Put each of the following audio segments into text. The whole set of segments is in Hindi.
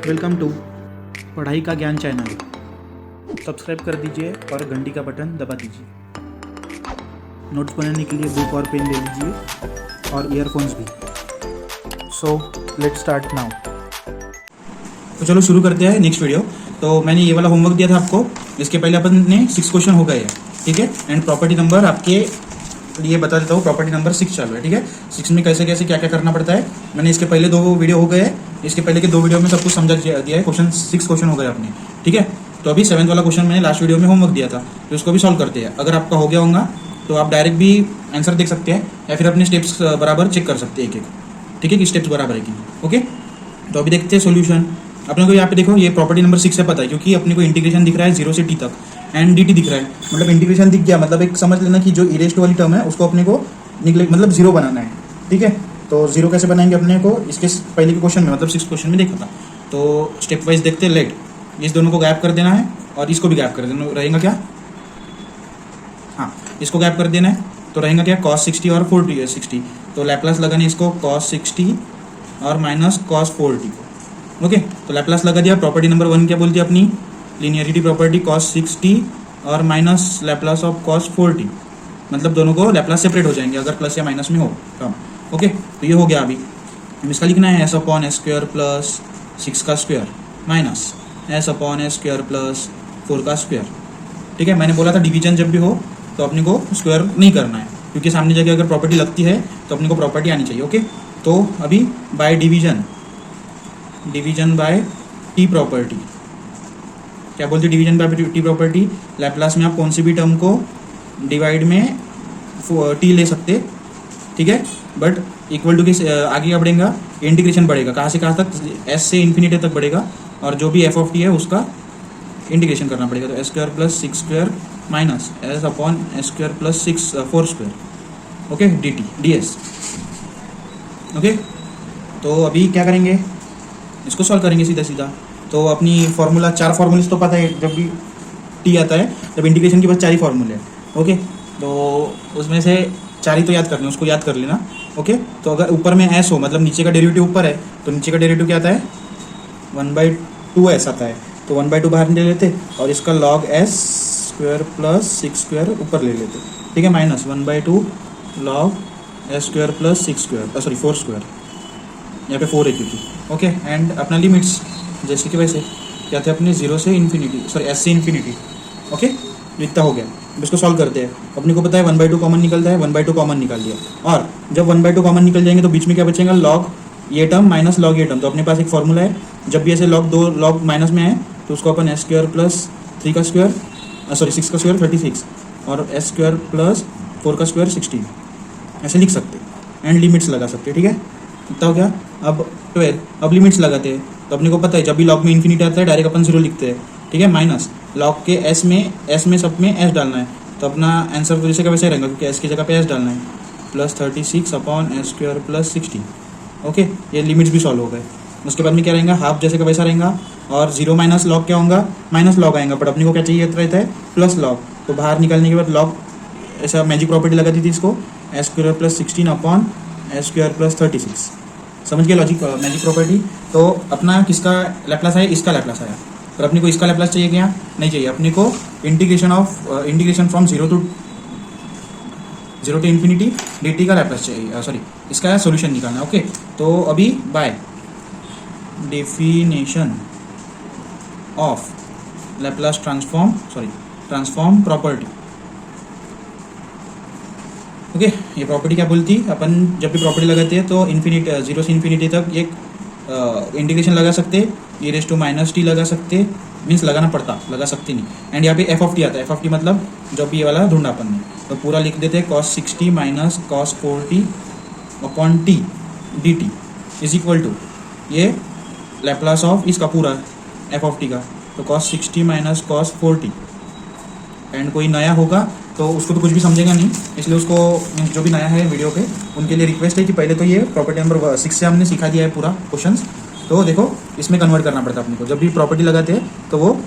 वेलकम टू पढ़ाई का ज्ञान चैनल। सब्सक्राइब कर दीजिए और घंटी का बटन दबा दीजिए। नोट्स बनाने के लिए बुक और पेन ले लीजिए और ईयरफोन्स भी। So let's start now. तो चलो शुरू करते हैं नेक्स्ट वीडियो। तो मैंने ये वाला होमवर्क दिया था आपको, इसके पहले अपन ने 6 क्वेश्चन हो गए हैं, ठीक है। एंड प्रॉपर्टी नंबर आपके लिए बता देता हूँ, प्रॉपर्टी नंबर 6 चालू है, ठीक है। 6 में कैसे कैसे क्या क्या करना पड़ता है मैंने इसके पहले 2 वीडियो हो गए, इसके पहले के 2 वीडियो में सब कुछ समझा दिया है। क्वेश्चन 6 क्वेश्चन हो गए अपने, ठीक है। तो अभी 7th वाला क्वेश्चन मैंने लास्ट वीडियो में होमवर्क दिया था, तो इसको भी सॉल्व करते हैं। अगर आपका हो गया होगा तो आप डायरेक्ट भी आंसर देख सकते हैं या फिर अपने स्टेप्स बराबर चेक कर सकते हैं एक एक, ठीक है, कि स्टेप्स बराबर है कि नहीं। ओके, तो अभी देखते हैं सोल्यूशन। अपने को यहाँ पे देखो, ये प्रॉपर्टी नंबर 6 से पता है क्योंकि अपने को इंटीग्रेशन दिख रहा है 0 से t तक एंड dt दिख रहा है। मतलब इंटीग्रेशन दिख गया, मतलब एक समझ लेना कि जो इरेस्ट वाली टर्म है उसको अपने को निकले मतलब 0 बनाना है, ठीक है। तो 0 कैसे बनाएंगे अपने को इसके पहले के क्वेश्चन में, मतलब 6 क्वेश्चन में देखा था। तो स्टेप वाइज देखते हैं। लेट इस दोनों को गैप कर देना है और इसको भी गैप कर देना, रहेगा क्या, हाँ इसको गैप कर देना है तो रहेगा क्या, cos 60 और 60। तो लैप्लास लगाने इसको cos 60 और माइनस cos 40 को। ओके, तो लैप्लास लगा दिया। प्रॉपर्टी नंबर 1 क्या बोलती है अपनी, लीनियरिटी प्रॉपर्टी, cos 60 और माइनस लैप्लास ऑफ cos 40, मतलब दोनों को लैप्लास सेपरेट हो जाएंगे अगर प्लस या माइनस में हो टर्म। ओके, तो ये हो गया। अभी इसका लिखना है s upon s square plus 6 का square minus s upon s square plus 4 का स्क्वायर, ठीक है। मैंने बोला था डिवीजन जब भी हो तो अपने को स्क्वायर नहीं करना है, क्योंकि सामने जगह अगर प्रॉपर्टी लगती है तो अपने को प्रॉपर्टी आनी चाहिए। ओके, तो अभी by division bye T property, क्या बोलते हैं division bye T property, Laplace में आप कौन सी भी टर्म को डिवाइड में टी ले सकते, ठीक है। बट इक्वल टू के आगे क्या बढ़ेगा, इंटीग्रेशन बढ़ेगा, कहाँ से कहाँ तक, s से इन्फिनिटी तक बढ़ेगा, और जो भी f ऑफ टी है उसका इंटीग्रेशन करना पड़ेगा। तो s square plus 6 square minus s upon s square plus 4 square, okay, dt ds। Okay, तो अभी क्या करेंगे, इसको सॉल्व करेंगे सीधा सीधा। तो अपनी फार्मूला 4 फार्मूले तो पता है, जब भी टी आता है तब इंटीग्रेशन के बस 4 ही फार्मूले हैं। ओके, तो उसमें से 4 ही तो याद करने, उसको याद कर लेना। ओके, तो अगर ऊपर में s हो, मतलब नीचे का डेरिवेटिव ऊपर है, तो नीचे का डेरिवेटिव क्या आता है, 1/2s आता है। तो 1/2 बाहर ले लेते और इसका log s square plus 6 square ऊपर ले लेते, ठीक है, minus 1/2 log s square plus 6 square, sorry 4 square, यहाँ पे 4 है क्योंकि। ओके, एंड अपना लिमिट्स जैसे कि वैसे क्या थे अपने 0 से इन्फिनिटी, सॉरी s से इन्फिनिटी। ओके, इतना हो गया। अब इसको सॉल्व करते हैं। अपने को पता है 1/2 कॉमन निकलता है, 1/2 कॉमन निकाल दिया, और जब 1/2 कॉमन निकल जाएंगे तो बीच में क्या बचेगा, log ये टर्म माइनस log ये टर्म। तो अपने पास एक फॉर्मूला है, जब भी ऐसे log माइनस में है तो उसको अपन s स्क्वायर प्लस 3 का स्क्वायर, सॉरी 6 का स्क्वायर 36 और s स्क्वायर प्लस 4 का स्क्वायर 16 ऐसे लिख सकते एंड लिमिट्स लगा सकते, ठीक है। इतना हो गया। अब 12, अब लिमिट्स लगाते हैं। तो अपने को पता है जब भी log में इन्फिनिटी आता है डायरेक्ट अपन 0 लिखते हैं, ठीक है, माइनस log के s में सब में s डालना है, तो अपना आंसर वैसे का वैसे रहेगा क्योंकि s की जगह पे s डालना है, plus 36 upon s square plus 16। Okay, ये लिमिट्स भी सॉल्व हो गए। उसके बाद में क्या रहेगा, हाफ जैसे का वैसा रहेगा, और 0 माइनस log क्या होगा, माइनस log आएगा, बट अपने को क्या चाहिए रहता है, प्लस log। तो बाहर निकालने के बाद log ऐसा मैजिक प्रॉपर्टी लगा दी थी इसको, s square plus 16 upon s square plus 36। समझ गए लॉजिक, मैजिक प्रॉपर्टी। तो अपना किसका लैप्लास आया, इसका लैप्लास आया, पर अपने को इसका लैप्लास चाहिए क्या, नहीं चाहिए। अपने को integration from 0 to infinity dt का लैप्लास चाहिए, सॉरी इसका सॉल्यूशन निकालना है। ओके, तो अभी by definition of Laplace transform property. Okay, ये प्रॉपर्टी क्या बोलती है, अपन जब भी प्रॉपर्टी लगाते हैं तो इन्फिनिटी 0 से इन्फिनिटी तक एक इंटीग्रेशन लगा सकते, e raise to minus T लगा सकते, मीन्स लगाना पड़ता, लगा सकते नहीं। एंड यहाँ पे f ऑफ टी आता है, f ऑफ टी मतलब जब भी ये वाला ढूंढा अपन ने, तो पूरा लिख देते हैं cos 60 माइनस cos 40 upon T dt is equal to ये लैप्लास ऑफ इसका पूरा f ऑफ टी का, तो cos 60 माइनस cos 40। एंड कोई नया होगा तो उसको तो कुछ भी समझेगा नहीं, इसलिए उसको जो भी नया है वीडियो पे उनके लिए रिक्वेस्ट है कि पहले तो ये प्रॉपर्टी नंबर 6 से हमने सिखा दिया है पूरा क्वेश्चंस, तो देखो इसमें कन्वर्ट करना पड़ता है अपने को। जब भी प्रॉपर्टी लगाते हैं तो वो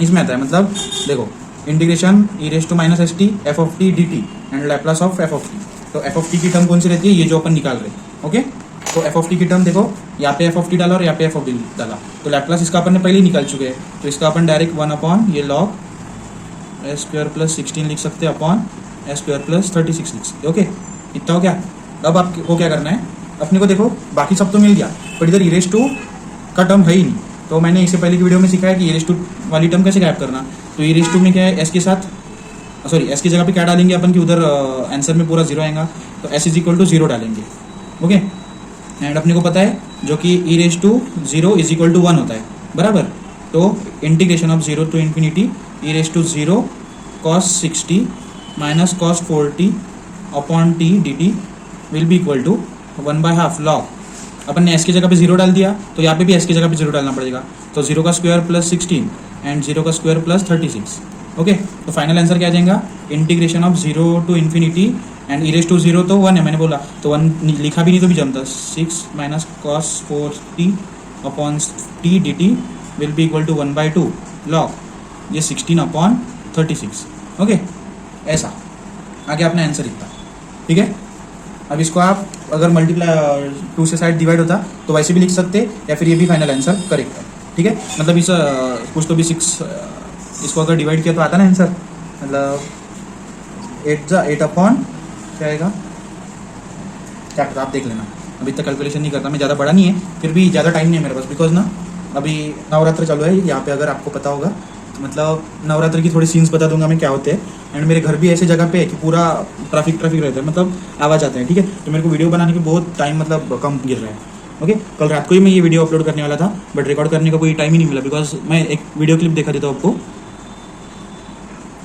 इसमें आता है, मतलब देखो integration e raise to minus st f of T dt and Laplace of f of T. तो f ऑफ टी की टर्म कौन सी रहती है, ये जो अपन निकाल रहे हैं। ओके, तो एफ ऑफ टी की टर्म देखो, यहाँ पे एफ ऑफ टी डाला और यहाँ पे एफ ऑफ टी डाला, तो लैप्लास इसका अपन ने पहले ही निकाल चुके हैं, तो इसका अपन डायरेक्ट 1 अपॉन ये लॉग एस स्क्वायर प्लस 16 लिख सकते हैं अपॉन एस स्क्वायर प्लस 36 लिख सकते हैं। ओके, इतना हो गया। अब आपको क्या करना है, अपने को देखो बाकी सब तो मिल गया, पर इधर इरेज टू का टर्म है ही नहीं, तो मैंने इससे पहले की वीडियो में सिखाया कि इरेज टू वाली टर्म कैसे गायब करना। तो इरेज टू में क्या है, एस के साथ सॉरी एस की जगह पे क्या डालेंगे अपन कि उधर आंसर में पूरा जीरो आएगा, तो S is equal to zero डालेंगे। ओके, एंड अपने को पता है जो कि E raise to zero is equal to 1 होता है, बराबर। तो integration of zero to infinity E raise to zero cos 60 minus cos 40 upon T D T will be equal to 1/2 log, अपन ने एस की जगह पे जीरो डाल दिया, तो यहाँ पे भी एस की जगह पे जीरो डालना पड़ेगा, तो जीरो का स्क्वायर प्लस 16 एंड जीरो का स्क्वायर प्लस 36। ओके, तो फाइनल आंसर क्या आ जाएगा, integration of zero to infinity and e raise to zero तो 1 है, मैंने बोला तो 1 लिखा भी नहीं तो भी जमता, 6 minus cos 4t upon T D T will be equal to 1/2 log ये 16 अपॉन 36। ओके, ऐसा आगे अपना आंसर लिखता, ठीक है। अब इसको आप अगर मल्टीप्लाई 2 से साइड डिवाइड होता तो वैसे भी लिख सकते, या फिर ये भी फाइनल आंसर करेक्ट है, ठीक है। मतलब इस कुछ तो भी 6 इसको अगर डिवाइड किया तो आता ना आंसर, मतलब 8 अपॉन क्या आएगा, क्या पता, आप देख लेना, अभी तक कैलकुलेशन नहीं करता मैं, ज़्यादा बड़ा नहीं है, फिर भी ज़्यादा टाइम नहीं है मेरे पास, बिकॉज ना अभी नवरात्र चालू है यहाँ पे, अगर आपको पता होगा, मतलब नवरात्र की थोड़ी सीन्स बता दूंगा मैं क्या होते हैं। एंड मेरे घर भी ऐसे जगह पे है कि पूरा ट्रैफिक रहता है, मतलब आवाज़ आते हैं, ठीक है। तो मेरे को वीडियो बनाने के बहुत टाइम मतलब कम गिर रहा है। ओके, कल रात को ही मैं ये वीडियो अपलोड करने वाला था, बट रिकॉर्ड करने का कोई टाइम ही नहीं मिला, बिकॉज मैं एक वीडियो क्लिप देखा देता हूँ आपको,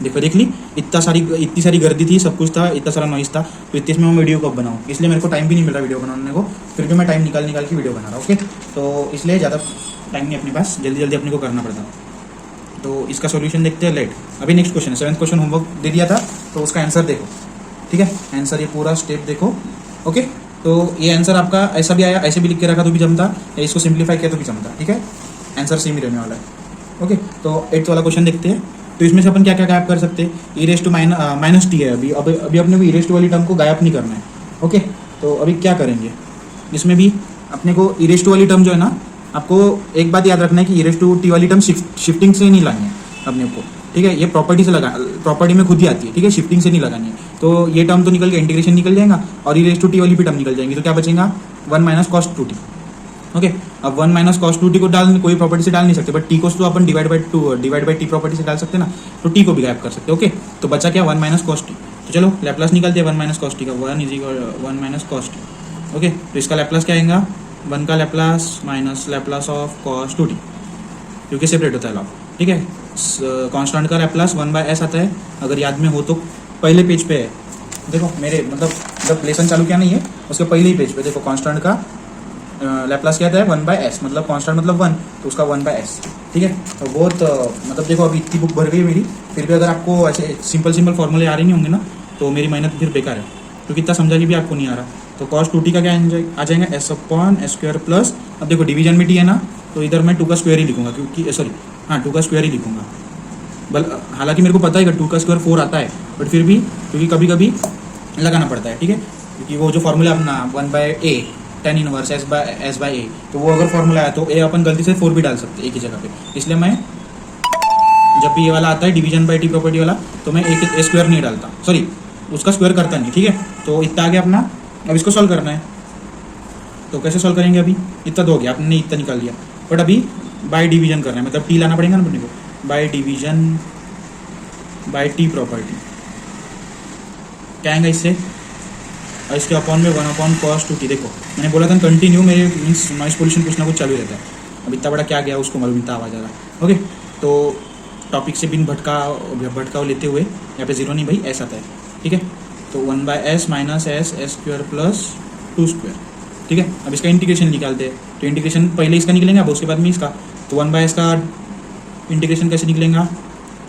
देख ली, इतनी सारी गर्दी थी, सब कुछ था, इतना सारा नॉइस था, तो इतने में मैं वीडियो कब बनाऊँ, इसलिए मेरे को टाइम भी नहीं मिल रहा वीडियो बनाने को, फिर भी मैं टाइम निकाल के वीडियो बना रहा हूँ। ओके, तो इसलिए ज़्यादा टाइम नहीं अपने पास, जल्दी अपने को करना पड़ता। तो इसका सॉल्यूशन देखते हैं लेट। अभी नेक्स्ट क्वेश्चन है, 7th क्वेश्चन होमवर्क दे दिया था, तो उसका आंसर देखो, ठीक है, आंसर ये पूरा स्टेप देखो। ओके, तो ये आंसर आपका ऐसा भी आया, ऐसे भी लिख के रखा तो भी जमता, या इसको सिंप्लीफाई किया तो भी जमता, ठीक है, आंसर सेम ही रहने वाला है। ओके, तो 8th वाला क्वेश्चन देखते हैं। तो इसमें से अपन क्या क्या गायब कर सकते हैं, ई रेज टू माइनस टी है, अभी अपने को ई रेज टू वाली टर्म को गायब नहीं करना है। ओके, तो अभी क्या करेंगे, इसमें भी अपने को ई रेज टू वाली टर्म जो है ना, आपको एक बात याद रखना है कि ई रेज टू टी वाली टर्म शिफ्टिंग से नहीं लानी है अपने को, ठीक है, ये प्रॉपर्टी से प्रॉपर्टी में खुद ही आती है, ठीक है, शिफ्टिंग से नहीं लगानी है। तो ये टर्म तो निकल गया, इंटीग्रेशन निकल जाएगा, और ई रेज टू टी वाली भी टर्म निकल जाएंगी, तो क्या बचेगा 1 माइनस कॉस 2t। ओके, अब 1 माइनस कॉस 2t को कोई प्रॉपर्टी से डाल नहीं सकते, बट टी को तो अपन डिवाइड बाई टी प्रॉपर्टी से डाल सकते ना, तो टी को भी गायब कर सकते। ओके, तो बचा क्या 1 माइनस कॉस टी, तो चलो लैप्लास निकालते हैं 1 माइनस कॉस टी का, 1 माइनस कॉस टी। ओके, तो इसका लैप्लास क्या आएगा, 1 का Laplace minus Laplace of cos 2t, क्योंकि सेपरेट होता है लॉग, ठीक है। कांस्टेंट का लैप्लास 1/s आता है, अगर याद में हो तो पहले पेज पे है, देखो मेरे मतलब जब लेसन चालू किया नहीं है उसके पहले ही पेज पे देखो, कांस्टेंट का लैप्लास क्या आता है 1/s, मतलब कांस्टेंट मतलब 1, तो उसका 1/s, ठीक है। तो बहुत मतलब देखो अभी इतनी बुक भर गई मेरी, फिर भी अगर आपको ऐसे सिंपल फॉर्मूले आ रहे नहीं होंगे ना, तो मेरी मेहनत फिर बेकार है, क्योंकि इतना समझा के भी आपको नहीं आ रहा। तो कॉस 2t का क्या आ जाएगा, s upon s square plus, अब देखो डिवीजन में t है ना, तो इधर मैं 2 का स्क्वायर ही लिखूंगा, क्योंकि सॉरी हाँ 2 का स्क्वायर ही लिखूंगा, हालांकि मेरे को पता है कि 2 का स्क्वायर 4 आता है, बट फिर भी क्योंकि कभी कभी लगाना पड़ता है, ठीक है, क्योंकि वो जो फॉर्मूला अपना 1/a tan इनवर्स s/a, तो वो अगर फॉर्मूला है तो a अपन गलती से 4 भी डाल सकते हैं एक ही जगह पे, इसलिए मैं जब भी ये वाला आता है डिवीजन बाई टी प्रॉपर्टी वाला, तो मैं एक स्क्वायर नहीं डालता, सॉरी उसका स्क्वायर करता नहीं, ठीक है। तो इतना आ गया अपना, अब इसको सॉल्व करना है, तो कैसे सॉल्व करेंगे, अभी इतना तो हो गया, आपने इतना निकाल लिया, बट अभी बाय डिवीजन करना है, मतलब टी लाना पड़ेगा ना अपने को, by division bye T property क्या आएगा इससे, और इसके अपॉन में 1 अपॉन कॉस 2t। देखो मैंने बोला था कंटिन्यू, मेरे मीन्स नॉइस पोल्यूशन कुछ ना कुछ चालू रहता है, अब इतना बड़ा क्या गया उसको मालूम, इतना आवाज़ आ रहा। ओके, तो टॉपिक से बिन भटकाव लेते हुए यहाँ पे 0 नहीं भाई s आता है, ठीक है। तो 1/s minus s square plus 2 square, ठीक है। अब इसका इंटीग्रेशन निकालते हैं, तो इंटीग्रेशन पहले इसका निकलेगा, अब उसके बाद में इसका, तो 1/s का इंटीग्रेशन कैसे निकलेगा,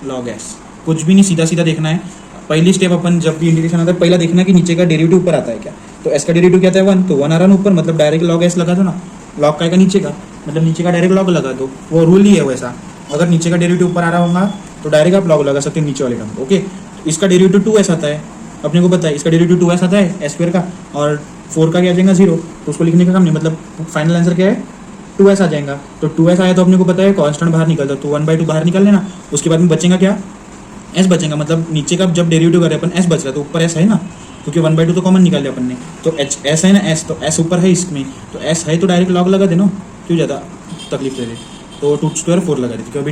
log s, कुछ भी नहीं, सीधा देखना है। पहली स्टेप अपन जब भी इंटीग्रेशन आता है पहला देखना कि नीचे का डेरिवेटिव ऊपर आता है क्या, तो s का डेरिवेटिव क्या आता है 1, तो 1 आ रहा है ऊपर, मतलब डायरेक्ट log s लगा दो ना, log का आएगा नीचे का, मतलब नीचे का डायरेक्ट log लगा दो, वो रूल ही है वैसा, अगर नीचे का डेरिवेटिव ऊपर आ रहा होगा तो डायरेक्ट आप log लगा सकते हैं नीचे वाले टर्म। ओके, इसका डेरिवेटिव 2s आता है, अपने को पता है इसका डेरिवेटिव 2s आता है s स्क्वायर का, और 4 का क्या आ जाएगा 0, तो उसको लिखने का काम नहीं, मतलब फाइनल आंसर क्या है 2s आ जाएगा। तो 2s आया तो अपने को पता है कांस्टेंट बाहर निकलता, तो 1/2 बाहर निकाल लेना। उसके बाद में बचेगा क्या, s बचेगा, मतलब नीचे का जब डेरिवेटिव करें अपन s बच रहा है तो ऊपर s है ना, क्योंकि 1/2 तो कॉमन निकाल लिया अपन ने, तो s है ना, s तो s ऊपर है इसमें, तो s है तो डायरेक्ट लॉग लगा देना, क्यों ज़्यादा तकलीफ दे रहे। तो 2² 4 लगा देते, क्योंकि अभी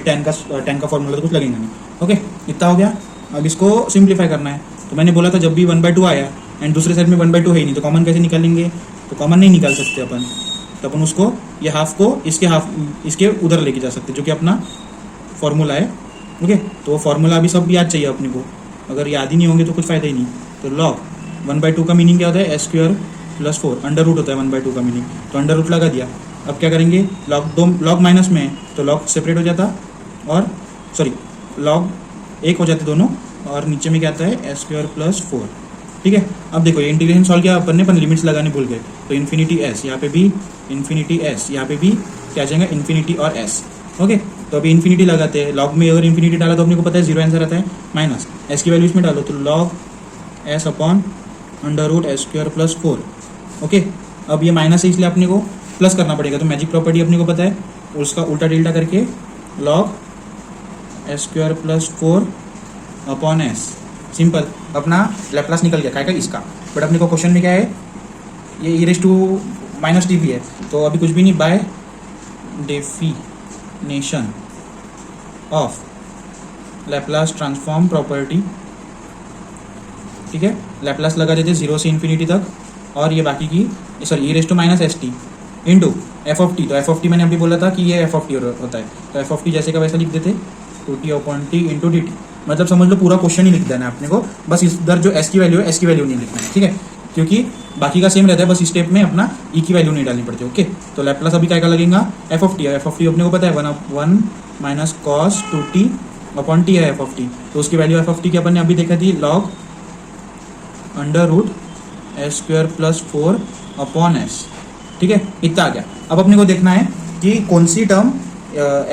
tan का फॉर्मूला तो कुछ लगेगा नहीं। ओके, इतना हो गया। अब इसको सिंप्लीफाई करना है, तो मैंने बोला था जब भी 1/2 आया एंड दूसरे साइड में 1/2 है ही नहीं, तो कॉमन कैसे निकालेंगे, तो कॉमन नहीं निकाल सकते अपन, तो अपन उसको ये हाफ को इसके उधर लेके जा सकते, जो कि अपना फॉर्मूला है। ओके, तो वो फॉर्मूला अभी सब याद चाहिए अपने को, अगर याद ही नहीं होंगे तो कुछ फ़ायदा ही नहीं। तो लॉग 1/2 का मीनिंग क्या होता है, s² + 4, अंडर रूट होता है 1/2 का मीनिंग, तो अंडर रूट लगा दिया। अब क्या करेंगे, लॉग माइनस में है तो लॉग सेपरेट हो जाता, और सॉरी लॉग एक हो जाते दोनों, और नीचे में क्या आता है s² + 4। ठीक है, अब देखो ये इंटीग्रेशन सॉल्व किया अपन ने, पर लिमिट्स लगाने भूल गए, तो इन्फिनिटी s, यहाँ पे भी इन्फिनिटी s, यहाँ पे भी क्या आ जाएगा इन्फिनिटी और s। ओके, तो अभी इन्फिनिटी लगाते हैं, लॉग में अगर इन्फिनिटी डाला तो अपने को पता है 0 आंसर आता है, माइनस s की वैल्यू इसमें डालो तो log s upon under root s² + 4। Okay, अब ये माइनस है इसलिए अपने को प्लस करना पड़ेगा, तो मैजिक प्रॉपर्टी अपने को पता है, उसका उल्टा टिल्टा करके log s² + 4 upon s, simple, अपना लैप्लास निकल गया का इसका। बट अपने को क्वेश्चन में क्या है, ये e−t भी है, तो अभी कुछ भी नहीं, bye definition of Laplace transform property. ठीक है, लैप्लास लगा देते 0 से इन्फिनिटी तक, और ये बाकी की सॉरी e−st इंटू f(t), तो f(t) मैंने अभी बोला था कि ये f(t) होता है, तो f(t) जैसे का वैसा लिख देते 2t/t इंटू dt, मतलब समझ लो पूरा क्वेश्चन ही लिख देना है अपने को, बस इधर जो s की वैल्यू है s की वैल्यू नहीं लिखना है। ठीक है, क्योंकि बाकी का सेम रहता है, बस इस स्टेप में अपना e की वैल्यू नहीं डालनी पड़ती। ओके, तो लैप्लास अभी क्या लगेगा f(t) अपने को पता है 1 - cos 2t/t है f(t), तो उसकी वैल्यू f(t) की अपन ने अभी देखा थी log under root s² + 4 upon s। ठीक है, इतना आ गया। अब अपने को देखना है कि कौन सी टर्म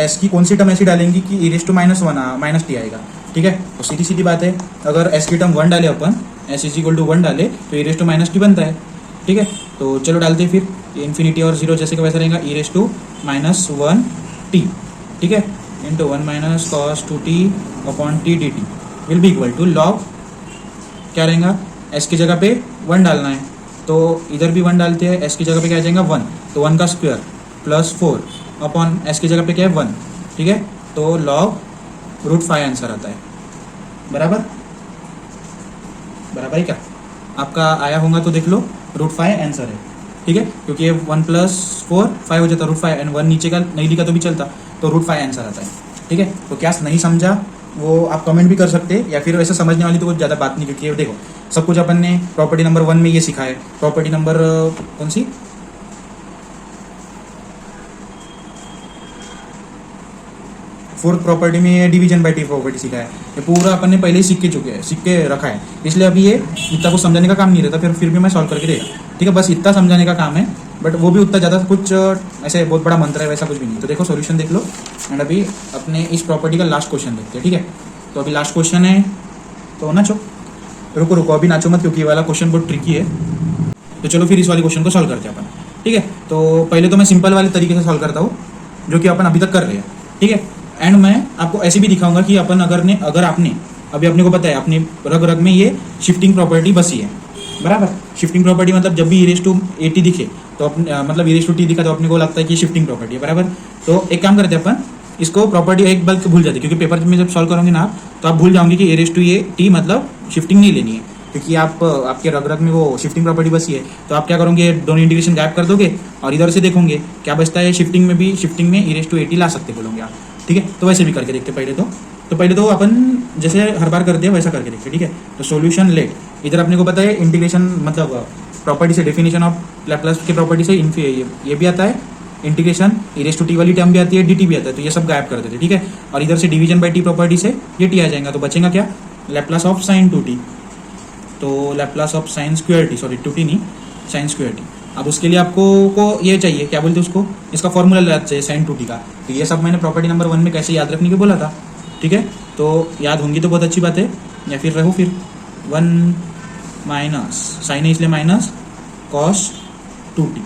s की कौन सी टर्म ऐसी डालेंगी कि e−1 - t आएगा। ठीक है, तो सीधी सीधी बात है, अगर s की टर्म 1 डाले अपन, s = 1 डाले तो e−t बनता है। ठीक है, तो चलो डालते हैं फिर, इन्फिनिटी और 0 जैसे का वैसा रहेगा e−1t। ठीक है, into 1 - cos 2t/t dt will be equal to log क्या रहेगा, s की जगह पे 1 डालना है, तो इधर भी 1 डालते हैं, s की जगह पे क्या आ जाएगा 1, तो 1 का स्क्वायर + 4 अपॉन s की जगह पे क्या है 1। ठीक है, तो लॉग √5 आंसर आता है, बराबर बराबर है क्या, आपका आया होगा तो देख लो, √5 आंसर है। ठीक है, क्योंकि 1 + 4 5 हो जाता √5, एंड 1 नीचे का नहीं लिखा तो भी चलता, तो √5 आंसर आता है। ठीक है, तो क्या नहीं समझा वो आप कमेंट भी कर सकते हैं, या फिर वैसे समझने वाली तो कुछ ज़्यादा बात नहीं, क्योंकि देखो सब कुछ अपन ने प्रॉपर्टी नंबर 1 में ये सीखा है, प्रॉपर्टी नंबर कौन सी 4th प्रॉपर्टी में ये डिवीजन बाय टी प्रॉपर्टी सीखा है, ये पूरा अपन ने पहले ही सीख के रखा है, इसलिए अभी ये इतना कुछ समझाने का काम नहीं रहता, फिर भी मैं सॉल्व करके देगा। ठीक है, बस इतना समझाने का काम है, बट वो भी उतना ज़्यादा कुछ ऐसे बहुत बड़ा मंत्र है वैसा कुछ भी नहीं। तो देखो सॉल्यूशन देख लो, एंड अभी अपने इस प्रॉपर्टी का लास्ट क्वेश्चन देखते हैं। ठीक है, तो अभी लास्ट क्वेश्चन है, तो नाचो, रुको अभी नाचो मत, क्योंकि ये वाला क्वेश्चन बहुत ट्रिकी है। तो चलो फिर इस वाले क्वेश्चन को सॉल्व करते हैं अपन। ठीक है, तो पहले तो मैं सिंपल वाले तरीके से सॉल्व करता हूँ, जो कि अपन अभी तक कर रहे हैं। ठीक है, एंड मैं आपको ऐसे भी दिखाऊंगा कि अपन अगर आपने अभी अपने को पता है अपने रग में ये शिफ्टिंग प्रॉपर्टी बसी है, बराबर। शिफ्टिंग प्रॉपर्टी मतलब जब भी e−80 दिखे तो मतलब e−t दिखा तो अपने को लगता है कि शिफ्टिंग प्रॉपर्टी है, बराबर। तो एक काम करते हैं अपन, इसको प्रॉपर्टी एक बल्कि भूल जाते, क्योंकि पेपर में जब सॉल्व करोगे ना आप, तो आप भूल जाओगे कि e−t मतलब शिफ्टिंग नहीं लेनी है, क्योंकि आपके रग में वो शिफ्टिंग प्रॉपर्टी बसी है। तो आप क्या करोगे, दोनों इंटीग्रेशन गायब कर दोगे और इधर से देखोगे क्या बचता है, शिफ्टिंग में e−80 ला सकते बोलोगे आप। ठीक है, तो वैसे भी करके देखते पहले तो अपन जैसे हर बार करते हैं वैसा करके देखते। ठीक है, तो सॉल्यूशन लेट, इधर अपने को पता है इंटीग्रेशन मतलब प्रॉपर्टी से डेफिनेशन ऑफ लैप्लास की प्रॉपर्टी से ये भी आता है, इंटीग्रेशन e−t वाली टर्म भी आती है, dt भी आता है, तो ये सब गायब कर देते। ठीक है, और इधर से डिवीजन बाय टी प्रॉपर्टी से ये t आ जाएगा, तो बचेगा क्या, लैप्लास ऑफ sin 2t, तो Laplace of sin²t, sorry 2t नहीं sin²t। अब उसके लिए आपको ये चाहिए, क्या बोलते हैं उसको, इसका फॉर्मूला याद चाहिए sin 2t का। तो ये सब मैंने प्रॉपर्टी नंबर 1 में कैसे याद रखने के बोला था। ठीक है, तो याद होंगी तो बहुत अच्छी बात है, या फिर 1 माइनस साइन है इसलिए माइनस कॉस 2t।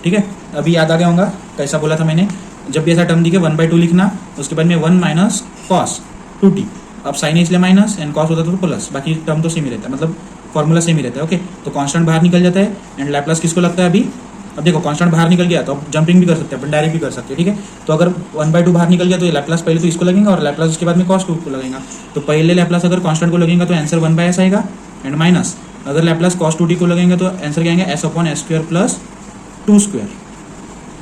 ठीक है, अभी याद आ गया होगा कैसा बोला था मैंने, जब भी ऐसा टर्म दिखे 1/2 लिखना, उसके बाद में 1 माइनस कॉस 2t। अब साइन है इसलिए माइनस, एंड कॉस होता तो प्लस, बाकी टर्म तो सेम ही रहता है, मतलब फॉर्मूला सेम ही रहता है। ओके, तो कांस्टेंट बाहर निकल जाता है, एंड लैप्लास किसको लगता है अभी, अब देखो कांस्टेंट बाहर निकल गया तो अब जंपिंग भी कर सकते हैं अपन, डायरेक्ट भी कर सकते हैं। ठीक है, तो अगर 1/2 बाहर निकल गया तो ये लैप्लास पहले तो इसको लगेगा और लैप्लास उसके बाद में cos 2 को लगेगा। तो पहले लैप्लास अगर कांस्टेंट को लगेगा तो आंसर 1/s आएगा, एंड माइनस अगर लैप्लास cos 2t को लगेगा तो आंसर क्या आएगा, s/s² प्लस 2²।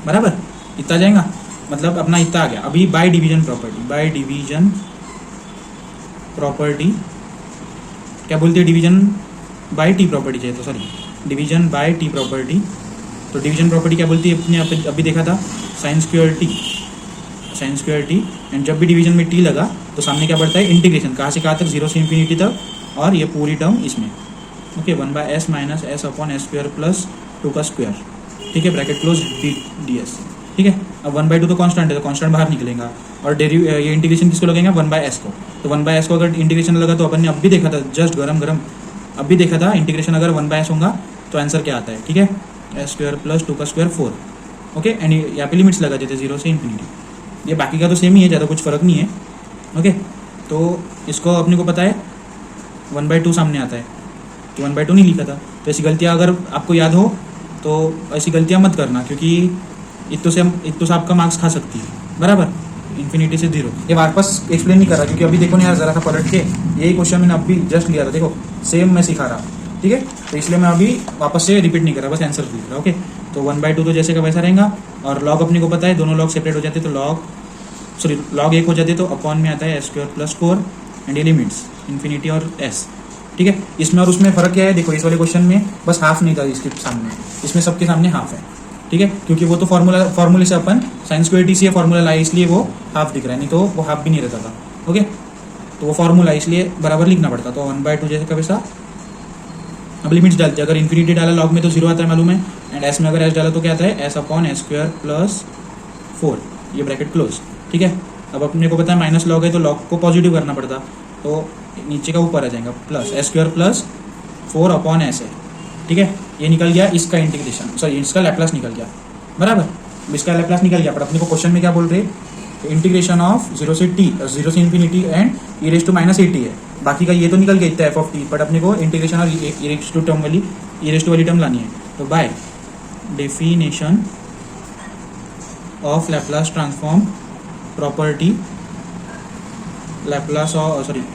बराबर, इतना जाएगा, मतलब अपना इतना आ गया। अभी बाय डिवीजन प्रॉपर्टी क्या बोलते हैं, डिवीजन बाय टी प्रॉपर्टी चाहिए, तो sorry division bye T property. तो डिवीजन प्रॉपर्टी क्या बोलती है, अपने अभी देखा था साइन स्क्वायर टी, एंड जब भी डिवीजन में टी लगा तो सामने क्या बढ़ता है, इंटीग्रेशन, कहाँ से कहाँ तक, 0 से इन्फिनिटी तक, और ये पूरी टर्म इसमें। Okay, 1/s minus s/s² plus 2²। ठीक है, ब्रैकेट क्लोज ds। ठीक है, अब 1/2 तो कांस्टेंट है, तो कांस्टेंट बाहर निकलेगा, और ये इंटीग्रेशन किसको लगेगा, 1/s को। तो 1/s को अगर इंटीग्रेशन लगा तो अपन ने अब भी देखा था, जस्ट गरम अब भी देखा था, इंटीग्रेशन अगर 1/s होगा तो आंसर क्या आता है। ठीक है, s² प्लस 2² 4। ओके, एंड यहाँ पे लिमिट्स लगा देते 0 से इन्फिनिटी। ये बाकी का तो सेम ही है, ज़्यादा कुछ फ़र्क नहीं है। ओके, तो इसको अपने को पता है 1/2 सामने आता है, तो 1/2 नहीं लिखा था। तो ऐसी गलतियाँ अगर आपको याद हो तो ऐसी गलतियाँ मत करना, क्योंकि इतने से आपका मार्क्स खा सकती है। बराबर, इन्फिनिटी से 0। ये वापस एक्सप्लेन नहीं कर रहा, क्योंकि अभी देखो ना यार, ज़रा सा पलट के यही क्वेश्चन मैंने अभी जस्ट लिया था, देखो सेम मैं सिखा रहा। ठीक है, तो इसलिए मैं अभी वापस से रिपीट नहीं कर रहा, बस आंसर लिख रहा। ओके, तो 1/2 तो जैसे का वैसा रहेगा, और लॉग अपने को पता है, दोनों लॉग सेपरेट हो जाते तो लॉग 1 हो जाते तो अपॉन में आता है s² प्लस 4, एंड ये लिमिट्स इन्फिनिटी और s। ठीक है, इसमें और उसमें फ़र्क क्या है, देखो इस वाले क्वेश्चन में बस हाफ नहीं था इसके सामने, इसमें सबके सामने हाफ है। ठीक है, क्योंकि वो तो फॉर्मूले से अपन साइन स्क्वायर टी से फॉर्मूला लाए, इसलिए वो हाफ दिख रहा है, नहीं तो वो हाफ भी नहीं रहता था। ओके, तो वो फॉर्मूला इसलिए बराबर लिखना पड़ता, तो 1/2 जैसे का वैसा। अब लिमिट्स डालते हैं, अगर इन्फिनिटी डाला लॉग में तो 0 आता है मालूम है, एंड s में अगर s डाला तो क्या आता है, s/s² प्लस 4, ये ब्रैकेट क्लोज। ठीक है, अब अपने को पता है माइनस लॉग है तो लॉग को पॉजिटिव करना पड़ता, तो नीचे का ऊपर आ जाएगा, प्लस s² प्लस 4/s है। ठीक है, ये निकल गया इसका इंटीग्रेशन, सॉरी इसका लैप्लास निकल गया। बराबर, इसका लैप्लास निकल गया, पर अपने को क्वेश्चन में क्या बोल रहे हैं, इंटीग्रेशन ऑफ 0 से इन्फिनिटी एंड e−at है। बाकी का ये तो निकल गया इतना f(t), बट अपने को इंटीग्रेशन और e वाली टर्म लानी है। तो bye definition of Laplace transform property, Laplace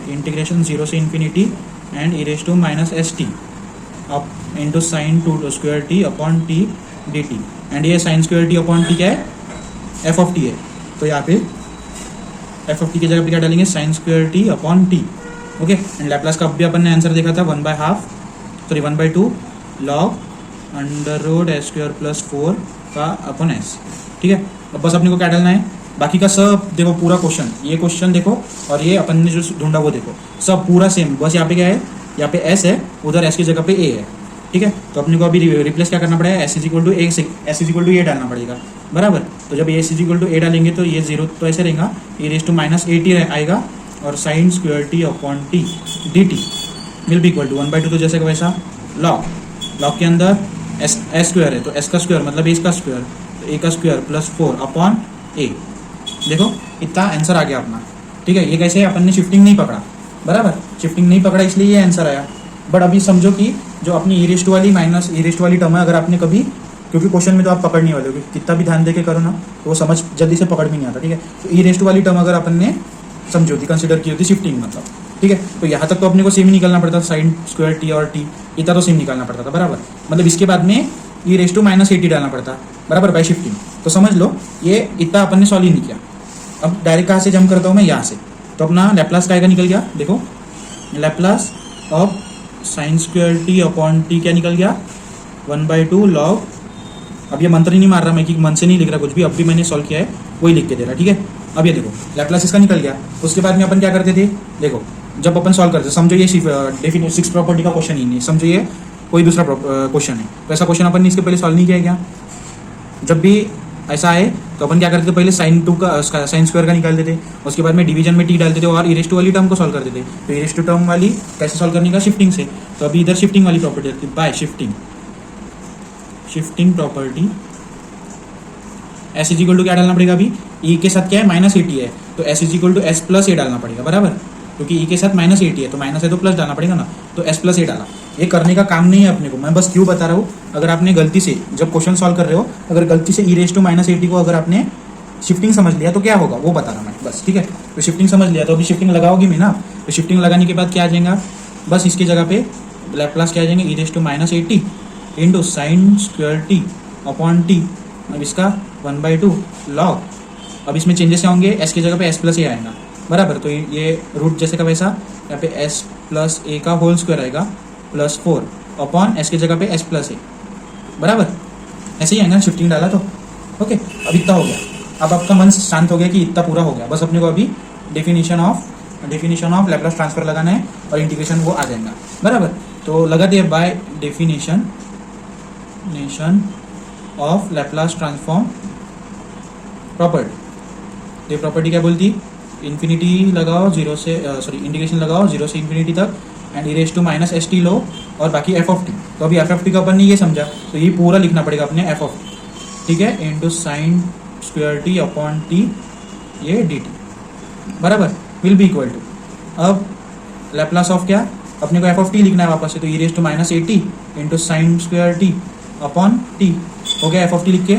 integration 0 से इन्फिनिटी एंड e−st अब into sine 2² t/t dt, and ये साइन स्क्वायर t/t क्या है, f(t) है। तो यहाँ पे f(t) की जगह पे क्या डालेंगे, sign square t/t। Okay, and Laplace का अब भी अपन ने आंसर देखा था 1/2 log √s² प्लस 4 का अपॉन s। ठीक है, अब बस अपने को क्या डालना है, बाकी का सब देखो, पूरा क्वेश्चन, ये क्वेश्चन देखो और ये अपन ने जो ढूंढा वो देखो, सब पूरा सेम, बस यहाँ पे क्या है, यहाँ पे s है, उधर s की जगह पे a है। ठीक है, तो अपने को अभी रिप्लेस क्या करना पड़ेगा, s = a डालना पड़ेगा। बराबर, तो जब s = a डालेंगे तो ये 0 तो ऐसे रहेगा, e−at आएगा, और sine square t/t dt will be equal to 1/2 तो जैसे का वैसा लॉग के अंदर s² है, तो s का स्क्वायर मतलब a का स्क्वायर, तो a का स्क्वायर प्लस 4/a। देखो इतना आंसर आ गया अपना। ठीक है, ये कैसे, अपन ने शिफ्टिंग नहीं पकड़ा। बराबर, शिफ्टिंग नहीं पकड़ा इसलिए ये आंसर आया। बट अभी समझो कि जो अपनी e वाली माइनस e वाली टर्म है, अगर आपने कभी, क्योंकि क्वेश्चन में तो आप पकड़ नहीं वाले हो, कितना भी ध्यान देके करो ना तो वो समझ जल्दी से पकड़ भी नहीं आता। ठीक है, तो e वाली टर्म अगर अपन ने समझी होती, कंसिडर की होती शिफ्टिंग मतलब, ठीक है, तो यहाँ तक तो अपने को सेम ही निकालना पड़ता, साइन स्क्वायर t और t इतना तो सेम निकालना पड़ता था। बराबर, मतलब इसके बाद में e−at डालना पड़ता, बराबर, बाय शिफ्टिंग। तो समझ लो ये इतना अपन ने सॉल्व ही नहीं किया। अब डायरेक्ट कहाँ से जंप करता हूँ मैं, यहाँ से, तो अपना लैप्लास का निकल गया। देखो Laplace of sine square t/t क्या निकल गया, 1/2 log। अब ये मंत्र ही नहीं मार रहा मैं, कि मन से नहीं लिख रहा कुछ भी, अब भी मैंने सॉल्व किया है वही लिख के दे रहा। ठीक है, अब ये देखो लैप्लास इसका निकल गया। उसके बाद में अपन क्या करते थे, देखो जब अपन सॉल्व करते, समझो ये 6 प्रॉपर्टी का क्वेश्चन ही नहीं, समझो ये कोई दूसरा क्वेश्चन है, तो ऐसा क्वेश्चन अपन ने इसके पहले सॉल्व नहीं किया है क्या। जब भी ऐसा आए तो अपन क्या करते थे, पहले साइन स्क्वायर का निकालते थे, उसके बाद में डिवीजन में t डालते थे और e वाली टर्म को सॉल्व करते थे। तो e टर्म वाली कैसे सॉल्व करने का, शिफ्टिंग से। तो अभी इधर शिफ्टिंग वाली प्रॉपर्टी रहती है, by shifting shifting property s is equal to क्या डालना पड़ेगा अभी, ई के साथ क्या है माइनस एटी है, तो S is equal to S plus A डालना पड़ेगा बराबर, क्योंकि ई के साथ माइनस एटी है तो माइनस है तो प्लस डालना पड़ेगा ना, तो एस प्लस ए डाला। ये करने का काम नहीं है अपने को, मैं बस क्यों बता रहा हूँ, अगर आपने गलती से जब क्वेश्चन सॉल्व कर रहे हो अगर गलती से ई रेस टू माइनस एटी को अगर आपने शिफ्टिंग समझ लिया तो क्या होगा वो बता रहा मैं बस, ठीक है। तो शिफ्टिंग समझ लिया तो अभी शिफ्टिंग लगाओगी मैं ना, तो शिफ्टिंग लगाने के बाद क्या आ जाएगा, बस इसकी जगह पे लैप्लास क्या आ जाएंगे, E raise to minus A T into sine square T upon T, अब इसका 1/2 लॉग, अब इसमें चेंजेस क्या होंगे, एस की जगह पे एस प्लस ए आएगा बराबर, तो ये रूट जैसे का वैसा यहाँ पे एस प्लस ए का होल स्क्वायर आएगा प्लस 4 अपॉन एस की जगह पे एस प्लस ए बराबर, ऐसे ही आएगा शिफ्टिंग डाला तो ओके। अब इतना हो गया, अब आपका मन शांत हो गया कि इतना पूरा हो गया, बस अपने को अभी डेफिनेशन ऑफ लैप्लास ट्रांसफर लगाना है और इंटीग्रेशन वो आ जाएगा बराबर। तो लगा दिया bye definition of Laplace transform property, ये प्रॉपर्टी क्या बोलती, इन्फिनिटी लगाओ जीरो से इंटीग्रेशन लगाओ जीरो से इन्फिनिटी तक and E raise to minus S T लो और बाकी एफ ऑफ टी, तो अभी एफ ऑफ टी का अपन ने ये समझा तो ये पूरा लिखना पड़ेगा अपने एफ ऑफ टी, ठीक है, into sine square T upon T ये डी टी बराबर विल बी इक्वल टू, अब लैप्लास ऑफ क्या अपने को एफ ऑफ टी लिखना है वापस से, तो E raise to minus A T into sine square T upon T हो गया एफ ऑफ टी लिख के,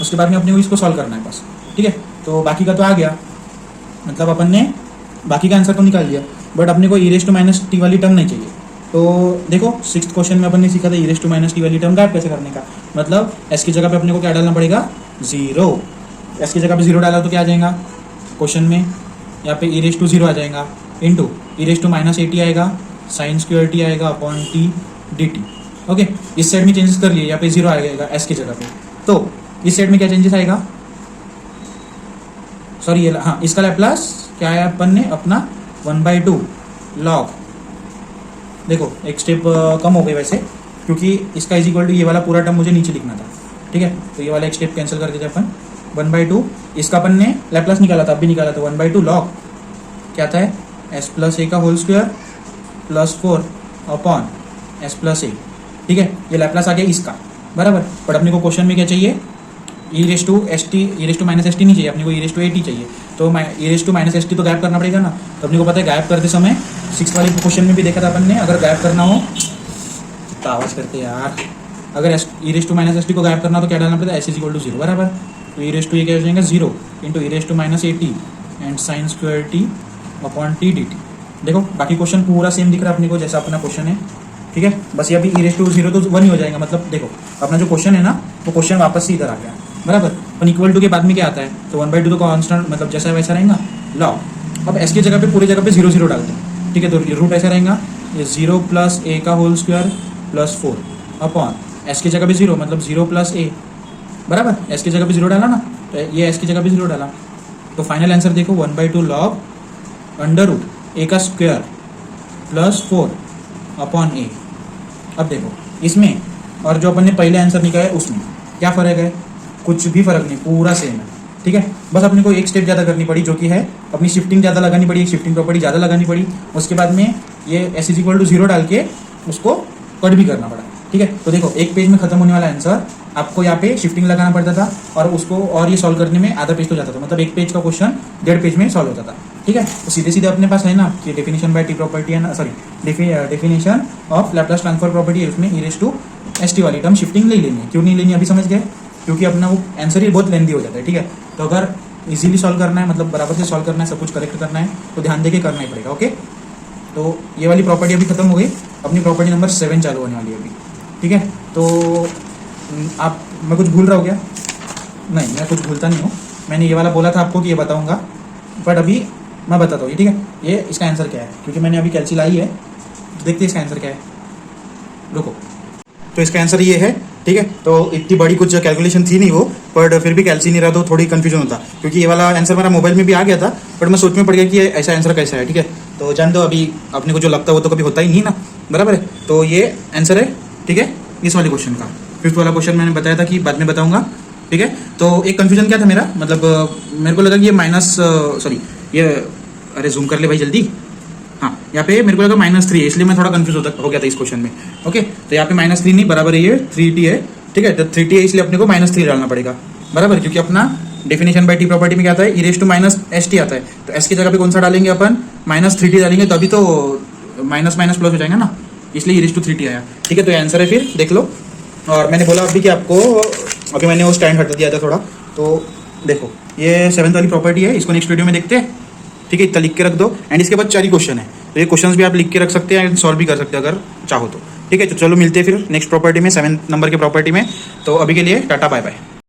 उसके बाद में अपने को इसको सॉल्व करना है बस, ठीक है। तो बाकी का तो आ गया, मतलब अपन ने बाकी का आंसर तो निकाल लिया, बट अपने को E raise to minus T वाली टर्म नहीं चाहिए। तो देखो 6th क्वेश्चन में अपन ने सीखा था ई रेस टू माइनस टी वाली टर्म गायब कैसे करने का, मतलब एस की जगह पे अपने को क्या डालना पड़ेगा, जीरो, एस की जगह पे जीरो डाला तो क्या आ जाएगा क्वेश्चन में, यहाँ पे ई रेस टू जीरो आ जाएगा into E raise to minus a t आएगा साइन स्क्वायर टी आएगा upon T D t, okay. इस साइड में चेंजेस कर लिए, यहाँ पे जीरो आएगा एस की जगह पे, तो इस साइड में क्या चेंजेस आएगा, सॉरी ये हाँ इसका लैप्लास क्या है अपन ने अपना 1/2 लॉग, देखो एक स्टेप कम हो गई वैसे, क्योंकि इसका इज इक्वल टू ये वाला पूरा टर्म मुझे नीचे लिखना था, ठीक है, तो ये वाला एक स्टेप कैंसिल कर देते अपन, 1/2 इसका अपन ने लैप्लास निकाला था, अब भी निकाला था 1/2 लॉग क्या था है एस प्लस ए का whole square plus 4 upon S plus A, ठीक है, ये लैप्लास आ गया इसका बराबर, बट अपने को क्वेश्चन में क्या चाहिए, E raise to minus S T नहीं चाहिए अपने को, E raise to A T चाहिए, तो E raise to minus S T तो गायब करना पड़ेगा ना, तो अपने को पता है गायब करते समय 6th वाले क्वेश्चन में भी देखा था अपन ने, अगर गायब करना हो तो आवाज़ करते यार, अगर E raise to minus S T को गायब करना हो तो क्या डालना पड़ेगा, S is equal to zero बराबर, तो ई रेस टू ये क्या हो जाएगा zero into E raise to minus A T and sine square T upon T D T. देखो बाकी क्वेश्चन पूरा सेम दिख रहा है अपने को जैसा अपना क्वेश्चन है, ठीक है, बस ये अभी ई रेस टू जीरो तो 1 ही हो जाएगा, मतलब देखो अपना जो क्वेश्चन है ना वो क्वेश्चन वापस से इधर आ गया बराबर, अपन इक्वल टू के बाद में क्या आता है, तो 1/2 तो कांस्टेंट मतलब जैसा वैसा रहेगा लॉग, अब एस की जगह पे पूरी जगह पे 0 0 डालते हैं, ठीक है, तो रूट ऐसा रहेगा ये 0 प्लस ए का whole square plus 4 upon s की जगह पे 0 मतलब 0 प्लस ए बराबर, एस की जगह पे 0 डाला ना, तो ये एस की जगह पे 0 डाला, तो फाइनल आंसर देखो 1/2 लॉग अंडर रूट ए का स्क्वायर प्लस 4 अपॉन ए। अब देखो इसमें और जो अपन ने पहले आंसर निकाला है उसमें क्या फ़र्क है, कुछ भी फर्क नहीं, पूरा सेम है, ठीक है, बस अपने को एक स्टेप ज़्यादा करनी पड़ी जो कि है अपनी शिफ्टिंग ज़्यादा लगानी पड़ी, शिफ्टिंग प्रॉपर्टी ज़्यादा लगानी पड़ी, उसके बाद में ये s is equal to zero डाल के उसको कट भी करना पड़ा, ठीक है। तो देखो एक पेज में खत्म होने वाला आंसर आपको यहाँ पे शिफ्टिंग लगाना पड़ता था और उसको और ये सॉल्व करने में आधा पेज तो जाता था, मतलब एक पेज का क्वेश्चन 1.5 पेज में सॉल्व होता था, ठीक है। तो सीधे सीधे अपने पास है ना कि डेफिनेशन बाय टी प्रॉपर्टी है ना, sorry definition of Laplace transfer property है, उसमें ई रेस टू एस टी वाली टर्म शिफ्टिंग नहीं लेनी है, क्यों नहीं लेनी अभी समझ गए, क्योंकि अपना वो आंसर ही बहुत लेंदी हो जाता है, ठीक है। तो अगर इजीली सॉल्व करना है मतलब बराबर से सॉल्व करना है, सब कुछ करेक्ट करना है तो ध्यान देके करना ही पड़ेगा, ओके। तो ये वाली प्रॉपर्टी अभी खत्म हो गई, अपनी प्रॉपर्टी नंबर 7 चालू होने वाली है अभी, ठीक है। तो आप मैं कुछ भूल रहा हूँ क्या, नहीं मैं कुछ भूलता नहीं हूँ, मैंने ये वाला बोला था आपको कि ये बताऊँगा, बट अभी मैं बताता हूँ, ठीक है। ये इसका आंसर क्या है, क्योंकि मैंने अभी कैलसी लाई है, देखते हैं इसका आंसर क्या है, रुको। तो इसका आंसर ये है, ठीक है। तो इतनी बड़ी कुछ कैलकुलेशन थी नहीं वो, बट फिर भी कैलसी नहीं रहा तो थोड़ी कंफ्यूजन होता, क्योंकि ये वाला आंसर मेरा मोबाइल में भी आ गया था, बट मैं सोच में पड़ गया कि ऐसा आंसर कैसा है, ठीक है। तो जान दो अभी अपने को जो लगता है वो तो कभी होता ही नहीं ना, बराबर है। तो ये आंसर है, ठीक है, इस वाले क्वेश्चन का। 5th वाला क्वेश्चन मैंने बताया था कि बाद में बताऊंगा, ठीक है। तो एक कन्फ्यूजन क्या था मेरा, मतलब मेरे को लगा कि ये माइनस सॉरी ये अरे जूम कर ले भाई जल्दी, हाँ यहाँ पे मेरे को लगा -3 है, इसलिए मैं थोड़ा कंफ्यूज हो गया था इस क्वेश्चन में, ओके। तो यहाँ पे -3 नहीं बराबर है, ये 3t है, ठीक है, तो 3t है इसलिए अपने को -3 डालना पड़ेगा, बराबर, क्योंकि अपना डेफिनेशन बाय टी प्रॉपर्टी में क्या आता है, E raise to minus S T आता है, तो एस की जगह पे कौन सा डालेंगे अपन, -3t डालेंगे, तभी तो माइनस माइनस प्लस हो जाएगा ना, इसलिए ई रेस टू 3t आया। ठीक है, तो ये आंसर है, फिर देख लो। और मैंने बोला अभी कि आपको, अभी मैंने वो स्टैंड हटा दिया था थोड़ा, तो देखो ये 7th वाली प्रॉपर्टी है, इसको नेक्स्ट वीडियो में देखते हैं। ठीक है, इतना लिख के रख दो, एंड इसके बाद 4 ही क्वेश्चन है, तो ये क्वेश्चंस भी आप लिख के रख सकते हैं एंड सॉल्व भी कर सकते हैं अगर चाहो तो। ठीक है, तो चलो मिलते हैं फिर नेक्स्ट प्रॉपर्टी में, 7th नंबर के प्रॉपर्टी में। तो अभी के लिए टाटा बाय बाय।